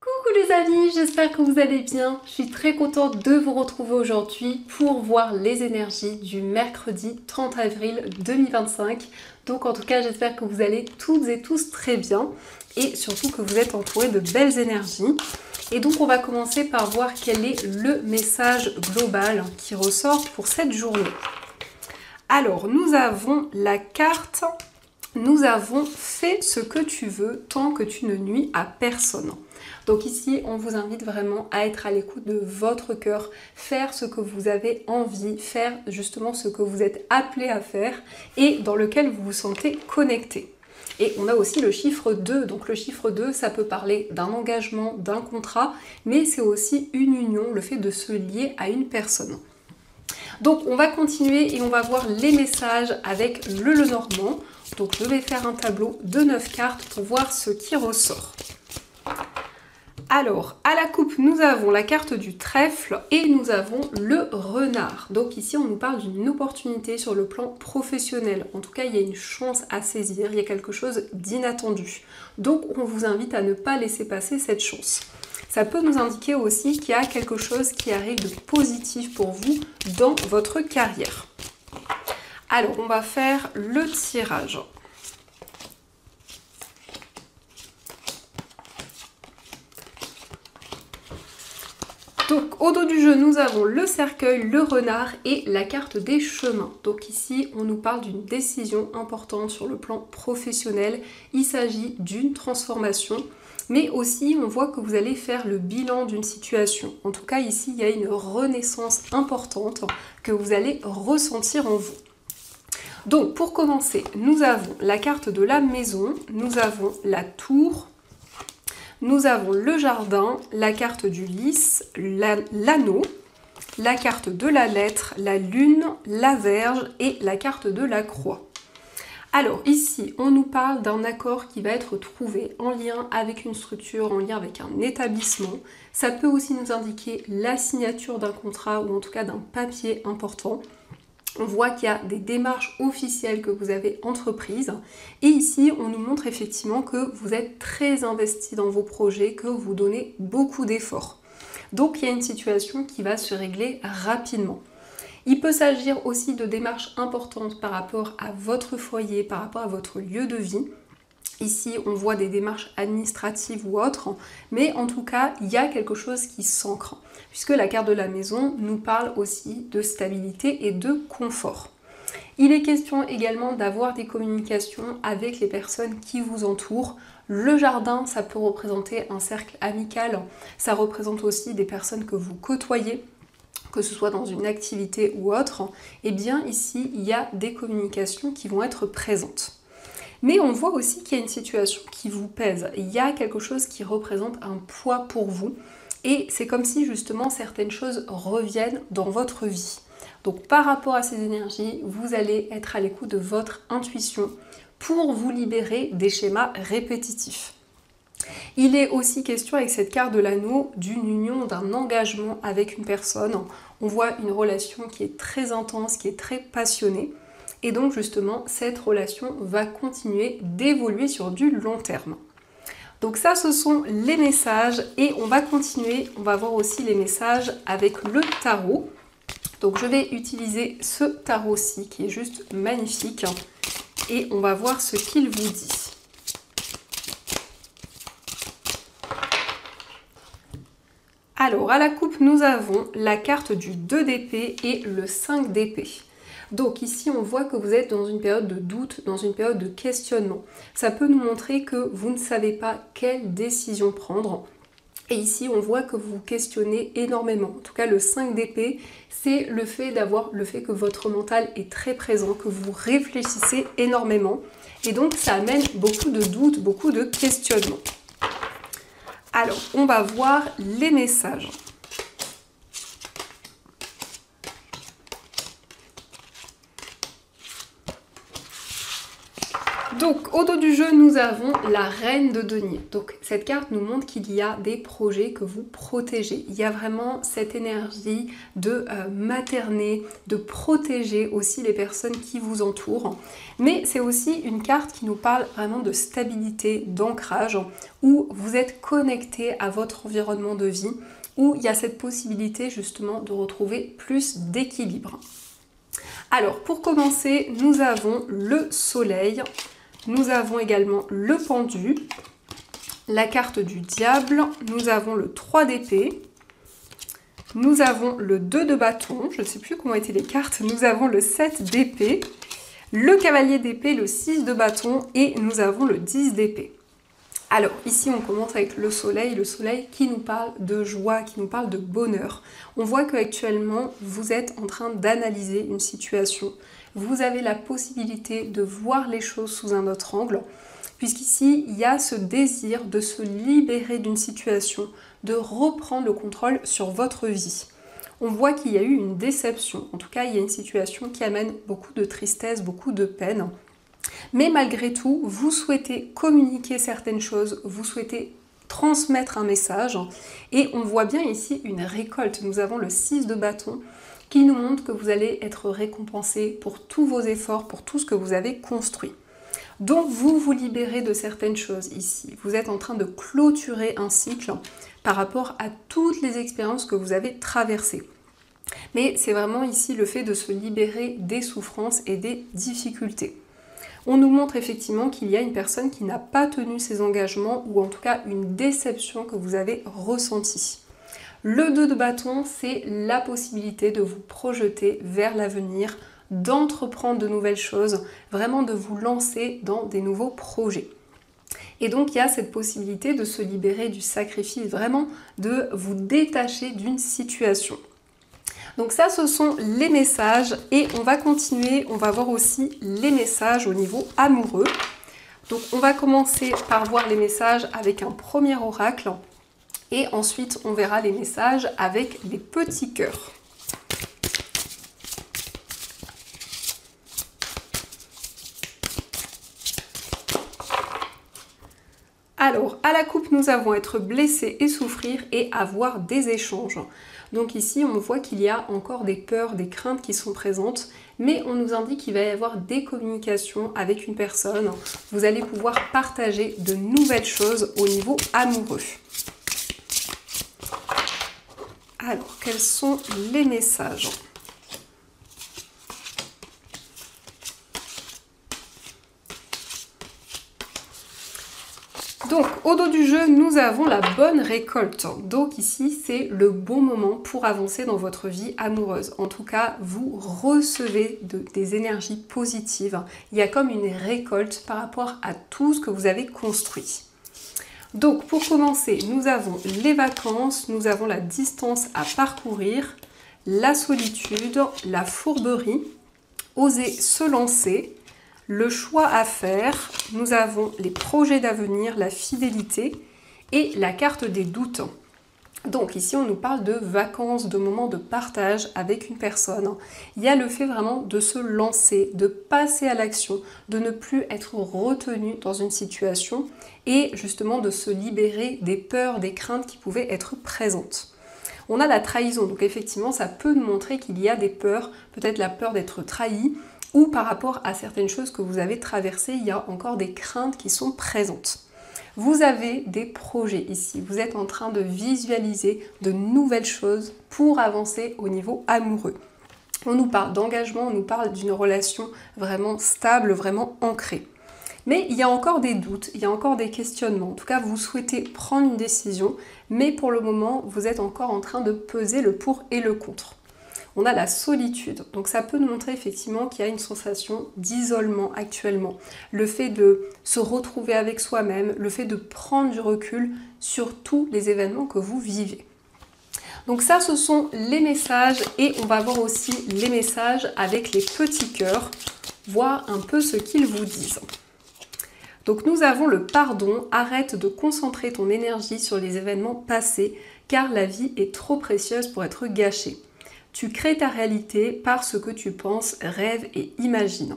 Coucou les amis, j'espère que vous allez bien. Je suis très contente de vous retrouver aujourd'hui pour voir les énergies du mercredi 30 avril 2025. Donc en tout cas, j'espère que vous allez toutes et tous très bien et surtout que vous êtes entourés de belles énergies. Et donc on va commencer par voir quel est le message global qui ressort pour cette journée. Alors, nous avons la carte, nous avons fait ce que tu veux tant que tu ne nuis à personne. Donc ici, on vous invite vraiment à être à l'écoute de votre cœur, faire ce que vous avez envie, faire justement ce que vous êtes appelé à faire et dans lequel vous vous sentez connecté. Et on a aussi le chiffre 2, donc le chiffre 2, ça peut parler d'un engagement, d'un contrat, mais c'est aussi une union, le fait de se lier à une personne. Donc on va continuer et on va voir les messages avec le Lenormand. Donc je vais faire un tableau de 9 cartes pour voir ce qui ressort. Alors, à la coupe, nous avons la carte du trèfle et nous avons le renard. Donc ici, on nous parle d'une opportunité sur le plan professionnel. En tout cas, il y a une chance à saisir, il y a quelque chose d'inattendu. Donc, on vous invite à ne pas laisser passer cette chance. Ça peut nous indiquer aussi qu'il y a quelque chose qui arrive de positif pour vous dans votre carrière. Alors, on va faire le tirage. Donc au dos du jeu, nous avons le cercueil, le renard et la carte des chemins. Donc ici, on nous parle d'une décision importante sur le plan professionnel. Il s'agit d'une transformation, mais aussi on voit que vous allez faire le bilan d'une situation. En tout cas, ici, il y a une renaissance importante que vous allez ressentir en vous. Donc pour commencer, nous avons la carte de la maison, nous avons la tour, nous avons le jardin, la carte du lys, l'anneau, la carte de la lettre, la lune, la verge et la carte de la croix. Alors ici, on nous parle d'un accord qui va être trouvé en lien avec une structure, en lien avec un établissement. Ça peut aussi nous indiquer la signature d'un contrat ou en tout cas d'un papier important. On voit qu'il y a des démarches officielles que vous avez entreprises. Et ici, on nous montre effectivement que vous êtes très investi dans vos projets, que vous donnez beaucoup d'efforts. Donc, il y a une situation qui va se régler rapidement. Il peut s'agir aussi de démarches importantes par rapport à votre foyer, par rapport à votre lieu de vie. Ici, on voit des démarches administratives ou autres, mais en tout cas, il y a quelque chose qui s'ancre, puisque la carte de la maison nous parle aussi de stabilité et de confort. Il est question également d'avoir des communications avec les personnes qui vous entourent. Le jardin, ça peut représenter un cercle amical, ça représente aussi des personnes que vous côtoyez, que ce soit dans une activité ou autre. Et bien ici, il y a des communications qui vont être présentes. Mais on voit aussi qu'il y a une situation qui vous pèse. Il y a quelque chose qui représente un poids pour vous. Et c'est comme si justement certaines choses reviennent dans votre vie. Donc par rapport à ces énergies, vous allez être à l'écoute de votre intuition pour vous libérer des schémas répétitifs. Il est aussi question avec cette carte de l'anneau d'une union, d'un engagement avec une personne. On voit une relation qui est très intense, qui est très passionnée. Et donc justement, cette relation va continuer d'évoluer sur du long terme. Donc ça, ce sont les messages et on va continuer. On va voir aussi les messages avec le tarot. Donc je vais utiliser ce tarot-ci qui est juste magnifique et on va voir ce qu'il vous dit. Alors à la coupe, nous avons la carte du 2 d'épée et le 5 d'épée. Donc ici, on voit que vous êtes dans une période de doute, dans une période de questionnement. Ça peut nous montrer que vous ne savez pas quelle décision prendre. Et ici, on voit que vous questionnez énormément. En tout cas, le 5 d'épée, c'est le fait que votre mental est très présent, que vous réfléchissez énormément. Et donc, ça amène beaucoup de doutes, beaucoup de questionnements. Alors, on va voir les messages. Donc, au dos du jeu, nous avons la reine de denier. Donc, cette carte nous montre qu'il y a des projets que vous protégez. Il y a vraiment cette énergie de materner, de protéger aussi les personnes qui vous entourent. Mais c'est aussi une carte qui nous parle vraiment de stabilité, d'ancrage, où vous êtes connecté à votre environnement de vie, où il y a cette possibilité justement de retrouver plus d'équilibre. Alors, pour commencer, nous avons le soleil. Nous avons également le pendu, la carte du diable, nous avons le 3 d'épée, nous avons le 2 de bâton, je ne sais plus comment étaient les cartes, nous avons le 7 d'épée, le cavalier d'épée, le 6 de bâton et nous avons le 10 d'épée. Alors ici on commence avec le soleil qui nous parle de joie, qui nous parle de bonheur. On voit qu'actuellement vous êtes en train d'analyser une situation. Vous avez la possibilité de voir les choses sous un autre angle, puisqu'ici il y a ce désir de se libérer d'une situation, de reprendre le contrôle sur votre vie. On voit qu'il y a eu une déception, en tout cas il y a une situation qui amène beaucoup de tristesse, beaucoup de peine. Mais malgré tout, vous souhaitez communiquer certaines choses, vous souhaitez transmettre un message et on voit bien ici une récolte. Nous avons le 6 de bâton qui nous montre que vous allez être récompensé pour tous vos efforts, pour tout ce que vous avez construit. Donc vous vous libérez de certaines choses ici. Vous êtes en train de clôturer un cycle par rapport à toutes les expériences que vous avez traversées. Mais c'est vraiment ici le fait de se libérer des souffrances et des difficultés. On nous montre effectivement qu'il y a une personne qui n'a pas tenu ses engagements ou en tout cas une déception que vous avez ressentie. Le 2 de bâton, c'est la possibilité de vous projeter vers l'avenir, d'entreprendre de nouvelles choses, vraiment de vous lancer dans des nouveaux projets. Et donc il y a cette possibilité de se libérer du sacrifice, vraiment de vous détacher d'une situation. Donc ça, ce sont les messages et on va continuer, on va voir aussi les messages au niveau amoureux. Donc on va commencer par voir les messages avec un premier oracle et ensuite on verra les messages avec les petits cœurs. Alors, à la coupe, nous avons être blessé et souffrir et avoir des échanges. Donc ici, on voit qu'il y a encore des peurs, des craintes qui sont présentes, mais on nous indique qu'il va y avoir des communications avec une personne. Vous allez pouvoir partager de nouvelles choses au niveau amoureux. Alors, quels sont les messages ? Donc, au dos du jeu, nous avons la bonne récolte. Donc ici, c'est le bon moment pour avancer dans votre vie amoureuse. En tout cas, vous recevez des énergies positives. Il y a comme une récolte par rapport à tout ce que vous avez construit. Donc, pour commencer, nous avons les vacances, nous avons la distance à parcourir, la solitude, la fourberie, oser se lancer, le choix à faire, nous avons les projets d'avenir, la fidélité et la carte des doutes. Donc ici on nous parle de vacances, de moments de partage avec une personne. Il y a le fait vraiment de se lancer, de passer à l'action, de ne plus être retenu dans une situation et justement de se libérer des peurs, des craintes qui pouvaient être présentes. On a la trahison, donc effectivement ça peut nous montrer qu'il y a des peurs, peut-être la peur d'être trahi, ou par rapport à certaines choses que vous avez traversées, il y a encore des craintes qui sont présentes. Vous avez des projets ici, vous êtes en train de visualiser de nouvelles choses pour avancer au niveau amoureux. On nous parle d'engagement, on nous parle d'une relation vraiment stable, vraiment ancrée. Mais il y a encore des doutes, il y a encore des questionnements. En tout cas, vous souhaitez prendre une décision, mais pour le moment, vous êtes encore en train de peser le pour et le contre. On a la solitude, donc ça peut nous montrer effectivement qu'il y a une sensation d'isolement actuellement. Le fait de se retrouver avec soi-même, le fait de prendre du recul sur tous les événements que vous vivez. Donc ça, ce sont les messages et on va voir aussi les messages avec les petits cœurs, voir un peu ce qu'ils vous disent. Donc nous avons le pardon, arrête de concentrer ton énergie sur les événements passés car la vie est trop précieuse pour être gâchée. Tu crées ta réalité par ce que tu penses, rêves et imagines.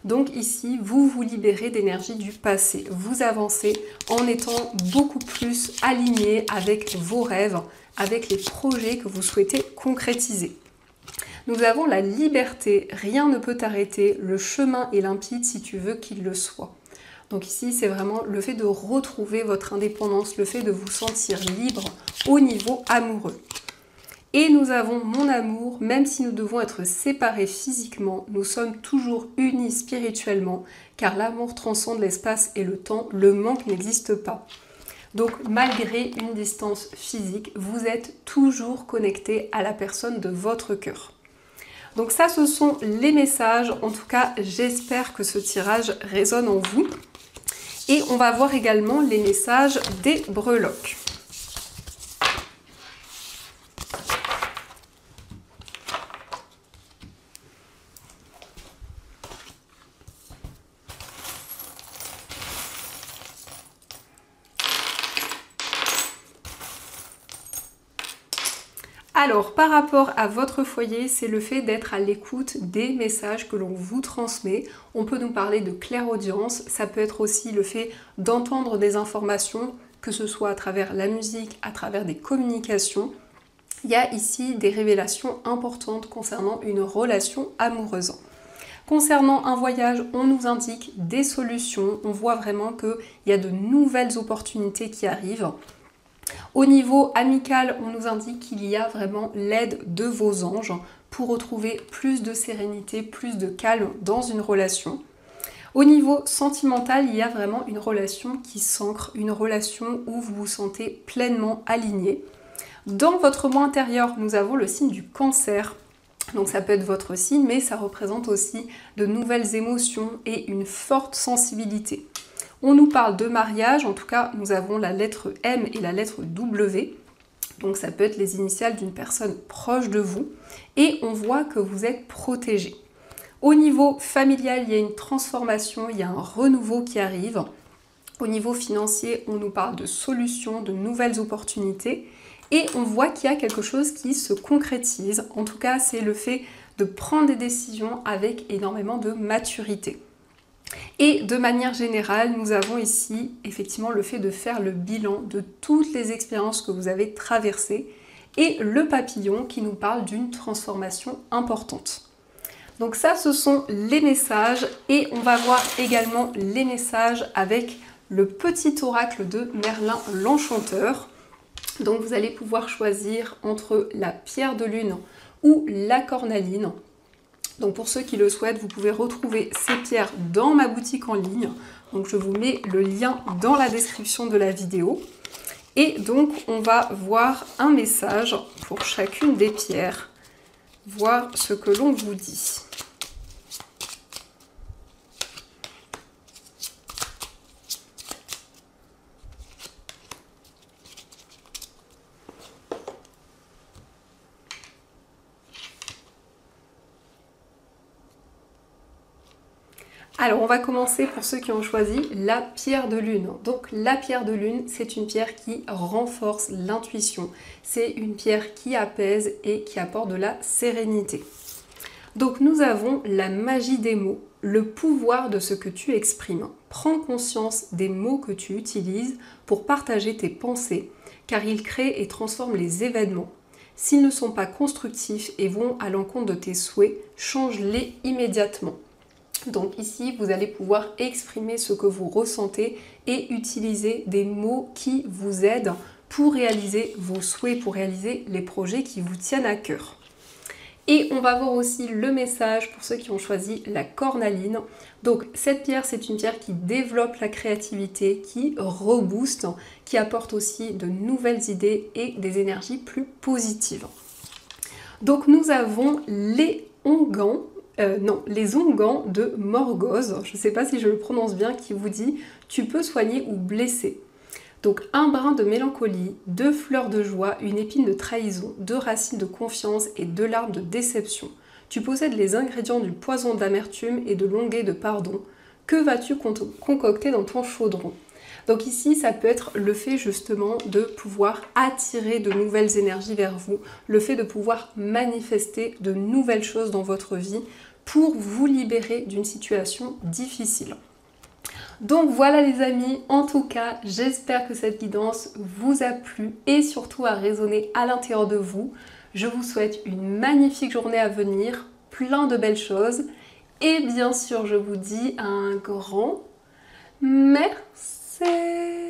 Donc ici, vous vous libérez d'énergie du passé. Vous avancez en étant beaucoup plus aligné avec vos rêves, avec les projets que vous souhaitez concrétiser. Nous avons la liberté, rien ne peut t'arrêter, le chemin est limpide si tu veux qu'il le soit. Donc ici, c'est vraiment le fait de retrouver votre indépendance, le fait de vous sentir libre au niveau amoureux. Et nous avons mon amour, même si nous devons être séparés physiquement, nous sommes toujours unis spirituellement, car l'amour transcende l'espace et le temps, le manque n'existe pas. Donc malgré une distance physique, vous êtes toujours connecté à la personne de votre cœur. Donc ça, ce sont les messages. En tout cas, j'espère que ce tirage résonne en vous. Et on va voir également les messages des breloques. Alors, par rapport à votre foyer, c'est le fait d'être à l'écoute des messages que l'on vous transmet. On peut nous parler de clairaudience, ça peut être aussi le fait d'entendre des informations, que ce soit à travers la musique, à travers des communications. Il y a ici des révélations importantes concernant une relation amoureuse. Concernant un voyage, on nous indique des solutions, on voit vraiment qu'il y a de nouvelles opportunités qui arrivent. Au niveau amical, on nous indique qu'il y a vraiment l'aide de vos anges pour retrouver plus de sérénité, plus de calme dans une relation. Au niveau sentimental, il y a vraiment une relation qui s'ancre, une relation où vous vous sentez pleinement aligné. Dans votre moi intérieur, nous avons le signe du Cancer. Donc ça peut être votre signe, mais ça représente aussi de nouvelles émotions et une forte sensibilité. On nous parle de mariage, en tout cas nous avons la lettre M et la lettre W, donc ça peut être les initiales d'une personne proche de vous, et on voit que vous êtes protégé. Au niveau familial, il y a une transformation, il y a un renouveau qui arrive. Au niveau financier, on nous parle de solutions, de nouvelles opportunités, et on voit qu'il y a quelque chose qui se concrétise. En tout cas, c'est le fait de prendre des décisions avec énormément de maturité. Et de manière générale, nous avons ici effectivement le fait de faire le bilan de toutes les expériences que vous avez traversées et le papillon qui nous parle d'une transformation importante. Donc ça, ce sont les messages et on va voir également les messages avec le petit oracle de Merlin l'Enchanteur. Donc vous allez pouvoir choisir entre la pierre de lune ou la cornaline. Donc pour ceux qui le souhaitent, vous pouvez retrouver ces pierres dans ma boutique en ligne. Donc je vous mets le lien dans la description de la vidéo. Et donc on va voir un message pour chacune des pierres, voir ce que l'on vous dit. Alors on va commencer pour ceux qui ont choisi la pierre de lune. Donc la pierre de lune, c'est une pierre qui renforce l'intuition. C'est une pierre qui apaise et qui apporte de la sérénité. Donc nous avons la magie des mots, le pouvoir de ce que tu exprimes. Prends conscience des mots que tu utilises pour partager tes pensées, car ils créent et transforment les événements. S'ils ne sont pas constructifs et vont à l'encontre de tes souhaits, change-les immédiatement. Donc ici, vous allez pouvoir exprimer ce que vous ressentez et utiliser des mots qui vous aident pour réaliser vos souhaits, pour réaliser les projets qui vous tiennent à cœur. Et on va voir aussi le message pour ceux qui ont choisi la cornaline. Donc cette pierre, c'est une pierre qui développe la créativité, qui rebooste, qui apporte aussi de nouvelles idées et des énergies plus positives. Donc nous avons les ongans. Les onguents de Morgause, je ne sais pas si je le prononce bien, qui vous dit « Tu peux soigner ou blesser ». Donc un brin de mélancolie, 2 fleurs de joie, une épine de trahison, 2 racines de confiance et 2 larmes de déception. Tu possèdes les ingrédients du poison d'amertume et de longuet de pardon. Que vas-tu concocter dans ton chaudron ? Donc ici, ça peut être le fait justement de pouvoir attirer de nouvelles énergies vers vous, le fait de pouvoir manifester de nouvelles choses dans votre vie pour vous libérer d'une situation difficile. Donc voilà les amis, en tout cas, j'espère que cette guidance vous a plu et surtout a résonné à l'intérieur de vous. Je vous souhaite une magnifique journée à venir, plein de belles choses. Et bien sûr, je vous dis un grand merci.